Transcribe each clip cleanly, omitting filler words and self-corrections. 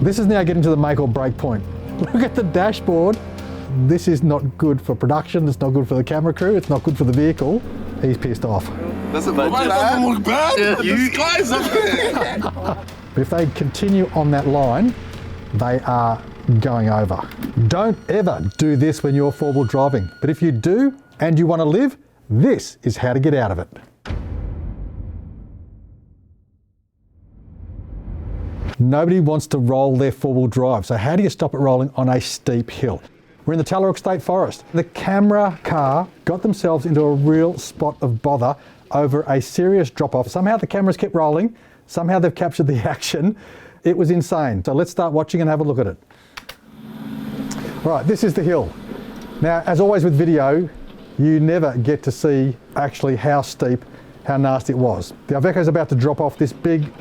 This is now getting to the make or break point. Look at the dashboard. This is not good for production, it's not good for the camera crew, it's not good for the vehicle. He's pissed off. Doesn't look bad. Yeah, you guys up there. But if they continue on that line, they are going over. Don't ever do this when you're four-wheel driving. But if you do and you want to live, this is how to get out of it. Nobody wants to roll their four-wheel drive. So how do you stop it rolling on a steep hill? We're in the Tallarook State Forest. The camera car got themselves into a real spot of bother over a serious drop-off. Somehow the cameras kept rolling. Somehow they've captured the action. It was insane. So let's start watching and have a look at it. All right, this is the hill. Now, as always with video, you never get to see actually how steep, how nasty it was. The Iveco is about to drop off this big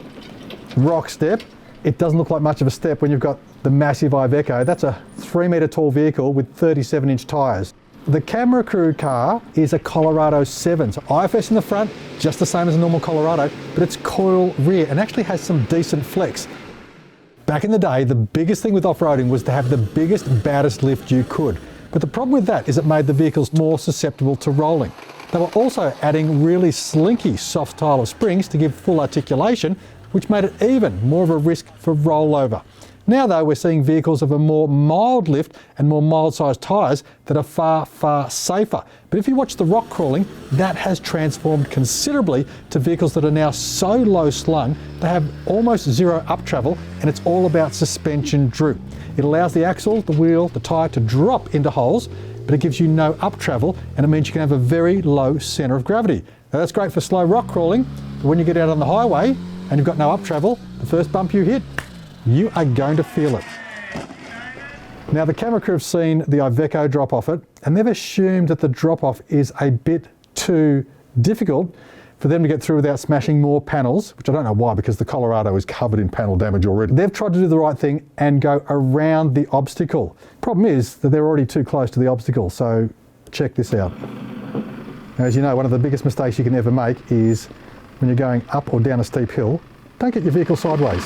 rock step. It doesn't look like much of a step when you've got the massive Iveco. That's a 3-metre tall vehicle with 37-inch tyres. The camera crew car is a Colorado 7, so IFS in the front, just the same as a normal Colorado, but it's coil rear and actually has some decent flex. Back in the day, the biggest thing with off-roading was to have the biggest, baddest lift you could. But the problem with that is it made the vehicles more susceptible to rolling. They were also adding really slinky soft style of springs to give full articulation, which made it even more of a risk for rollover. Now though, we're seeing vehicles of a more mild lift and more mild sized tyres that are far, far safer. But if you watch the rock crawling, that has transformed considerably to vehicles that are now so low slung, they have almost zero up travel, and it's all about suspension droop. It allows the axle, the wheel, the tyre to drop into holes, but it gives you no up travel, and it means you can have a very low centre of gravity. Now that's great for slow rock crawling, but when you get out on the highway and you've got no up travel, the first bump you hit, you are going to feel it. Now the camera crew have seen the Iveco drop off it, and they've assumed that the drop off is a bit too difficult for them to get through without smashing more panels, which I don't know why, because the Colorado is covered in panel damage already. They've tried to do the right thing and go around the obstacle. Problem is that they're already too close to the obstacle, so check this out. Now, as you know, one of the biggest mistakes you can ever make is when you're going up or down a steep hill, don't get your vehicle sideways.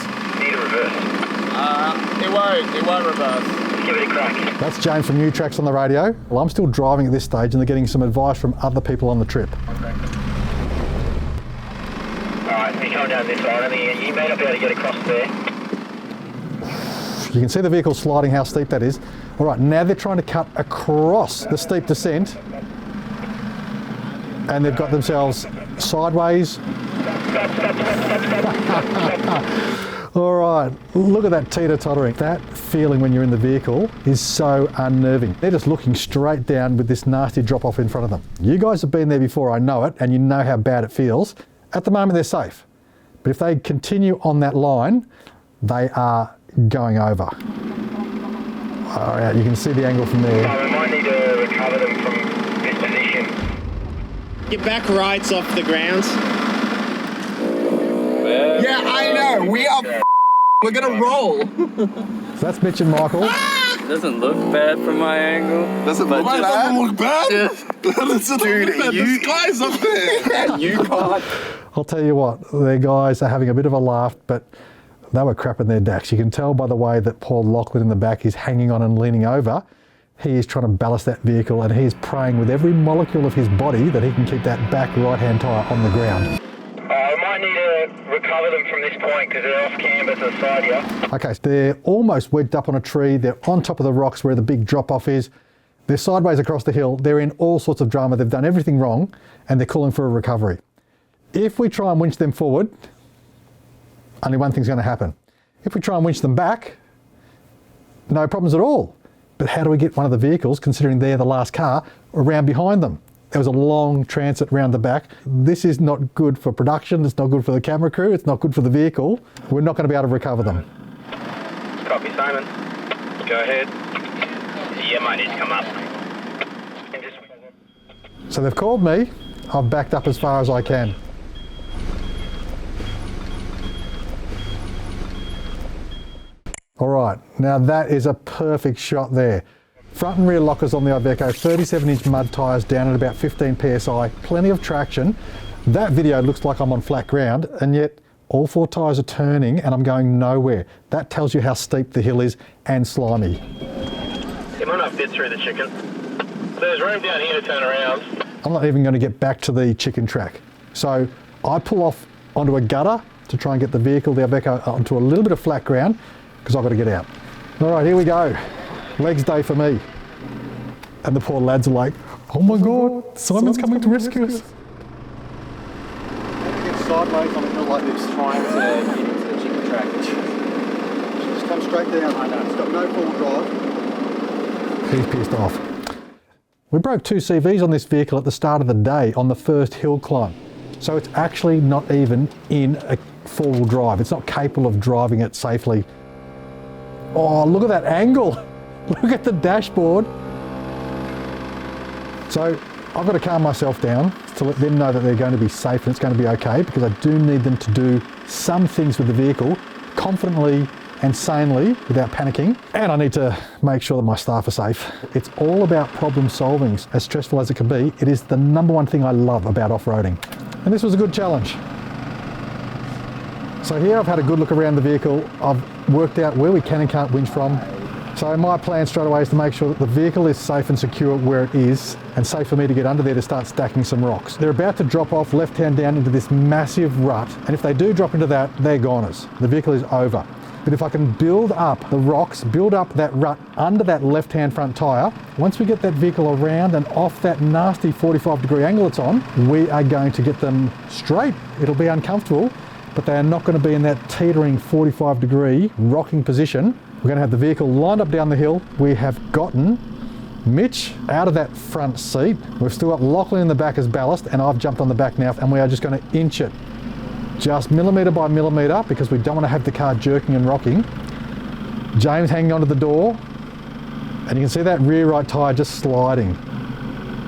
It won't reverse. Give it a crack. That's James from New Tracks on the radio. Well, I'm still driving at this stage and they're getting some advice from other people on the trip. Okay. Alright, you're coming down this side. I mean, you may not be able to get across there. You can see the vehicle sliding, how steep that is. All right, now they're trying to cut across the steep descent and they've got themselves sideways. All right, look at that teeter-tottering. That feeling when you're in the vehicle is so unnerving. They're just looking straight down with this nasty drop-off in front of them. You guys have been there before, I know it, and you know how bad it feels. At the moment, they're safe. But if they continue on that line, they are going over. All right, you can see the angle from there. So we might need to recover them from this position. Your back right's off the ground. Yeah, I know. We're gonna roll. So that's Mitch and Michael. Doesn't look bad from my angle. Doesn't look bad. Yeah. Dude, this guy's up there. You can't. I'll tell you what, their guys are having a bit of a laugh, but they were crapping their dacks. You can tell by the way that Paul Lachlan in the back is hanging on and leaning over. He is trying to ballast that vehicle and he's praying with every molecule of his body that he can keep that back right-hand tyre on the ground. We might need to recover them from this point because they're off camber to the side here. Okay, so they're almost wedged up on a tree. They're on top of the rocks where the big drop-off is. They're sideways across the hill. They're in all sorts of drama. They've done everything wrong and they're calling for a recovery. If we try and winch them forward, only one thing's going to happen. If we try and winch them back, no problems at all. But how do we get one of the vehicles, considering they're the last car, around behind them? There was a long transit round the back. This is not good for production. It's not good for the camera crew. It's not good for the vehicle. We're not going to be able to recover them. Copy, Simon. Go ahead. You might need to come up. So they've called me. I've backed up as far as I can. All right, now that is a perfect shot there. Front and rear lockers on the Iveco, 37-inch mud tyres down at about 15 PSI, plenty of traction. That video looks like I'm on flat ground, and yet All 4 tyres are turning and I'm going nowhere. That tells you how steep the hill is and slimy. You might not fit through the chicken. There's room down here to turn around. I'm not even going to get back to the chicken track. So I pull off onto a gutter to try and get the vehicle there back onto a little bit of flat ground because I've got to get out. All right, here we go. Legs day for me. And the poor lads are like, oh my God, Simon's coming to rescue us. Sideways on a hill like this, trying to get into the chicken track. Just come straight down. I know, it's got no full drive. He's pissed off. We broke 2 CVs on this vehicle at the start of the day on the first hill climb. So it's actually not even in a 4-wheel drive. It's not capable of driving it safely. Oh, look at that angle. Look at the dashboard. So I've got to calm myself down to let them know that they're going to be safe and it's going to be okay, because I do need them to do some things with the vehicle confidently and sanely without panicking. And I need to make sure that my staff are safe. It's all about problem solving. As stressful as it can be, it is the #1 thing I love about off-roading. And this was a good challenge. So here I've had a good look around the vehicle. I've worked out where we can and can't winch from. So my plan straight away is to make sure that the vehicle is safe and secure where it is, and safe for me to get under there to start stacking some rocks. They're about to drop off left-hand down into this massive rut, and if they do drop into that, they're goners. The vehicle is over. But if I can build up the rocks, build up that rut under that left-hand front tyre, once we get that vehicle around and off that nasty 45-degree angle it's on, we are going to get them straight. It'll be uncomfortable, but they are not going to be in that teetering 45-degree rocking position. We're going to have the vehicle lined up down the hill. We have gotten Mitch out of that front seat. We've still got Lachlan in the back as ballast, and I've jumped on the back now, and we are just going to inch it. Just millimetre by millimetre, because we don't want to have the car jerking and rocking. James hanging onto the door, and you can see that rear right tyre just sliding.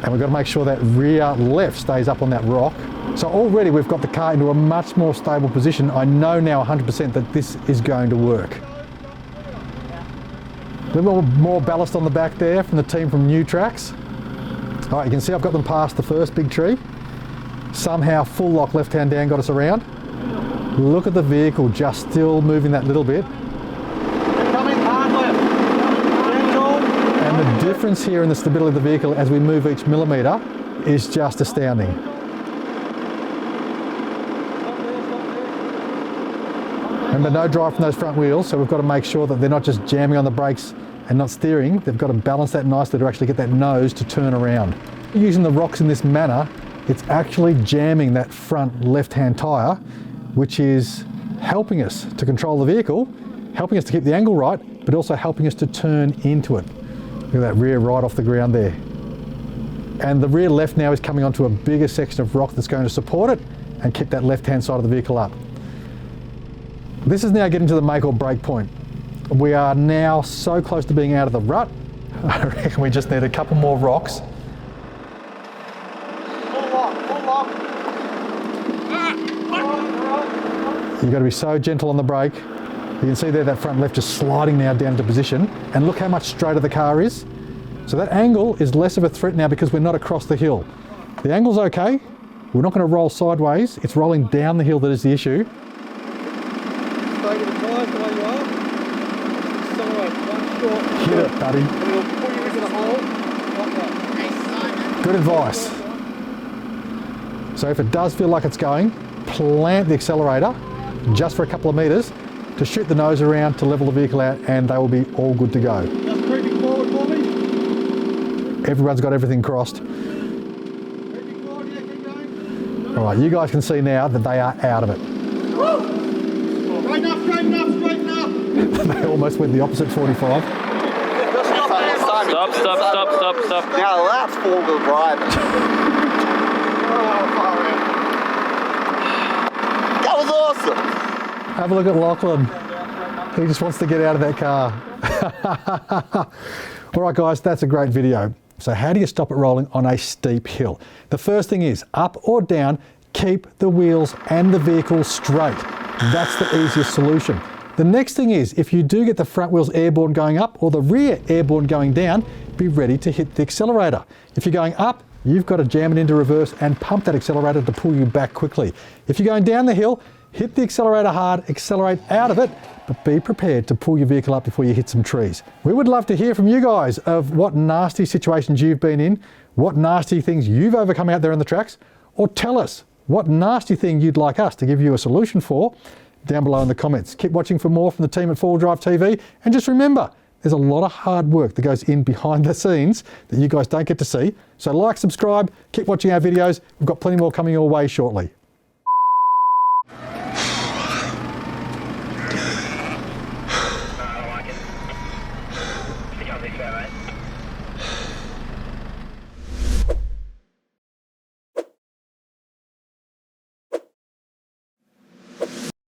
And we've got to make sure that rear left stays up on that rock. So already we've got the car into a much more stable position. I know now 100% that this is going to work. A little more ballast on the back there from the team from New Tracks. All right, you can see I've got them past the first big tree. Somehow full lock left-hand down got us around. Look at the vehicle just still moving that little bit. Coming hard left. And the difference here in the stability of the vehicle as we move each millimetre is just astounding. Remember, no drive from those front wheels, so we've got to make sure that they're not just jamming on the brakes and not steering. They've got to balance that nicely to actually get that nose to turn around. Using the rocks in this manner, it's actually jamming that front left-hand tyre, which is helping us to control the vehicle, helping us to keep the angle right, but also helping us to turn into it. Look at that rear right off the ground there. And the rear left now is coming onto a bigger section of rock that's going to support it and keep that left-hand side of the vehicle up. This is now getting to the make or break point. We are now so close to being out of the rut. I reckon we just need a couple more rocks. Full lock. You've got to be so gentle on the brake. You can see there that front left just sliding now down into position. And look how much straighter the car is. So that angle is less of a threat now because we're not across the hill. The angle's okay. We're not going to roll sideways. It's rolling down the hill that is the issue. Stay to the tyres the way you are. Side, one short. Hit it, buddy. And it'll pull you into the hole. Like that. Good advice. So if it does feel like it's going, plant the accelerator just for a couple of metres to shoot the nose around to level the vehicle out, and they will be all good to go. Just creeping forward for me. Everyone's got everything crossed. Creeping forward, yeah, keep going. All right, you guys can see now that they are out of it. Straighten up. They almost went the opposite 45. Stop. Now that's four-wheel drive. That was awesome. Have a look at Lachlan. He just wants to get out of that car. All right, guys, that's a great video. So how do you stop it rolling on a steep hill? The first thing is, up or down, keep the wheels and the vehicle straight. That's the easiest solution. The next thing is, if you do get the front wheels airborne going up or the rear airborne going down, be ready to hit the accelerator. If you're going up, you've got to jam it into reverse and pump that accelerator to pull you back quickly. If you're going down the hill, Hit the accelerator hard, accelerate out of it, but be prepared to pull your vehicle up before you hit some trees. We would love to hear from you guys of what nasty situations you've been in, what nasty things you've overcome out there on the tracks, or tell us what nasty thing you'd like us to give you a solution for down below in the comments. Keep watching for more from the team at 4 Wheel Drive TV, and just remember, there's a lot of hard work that goes in behind the scenes that you guys don't get to see. So like, subscribe, keep watching our videos. We've got plenty more coming your way shortly. I like it. Stick on this way, mate.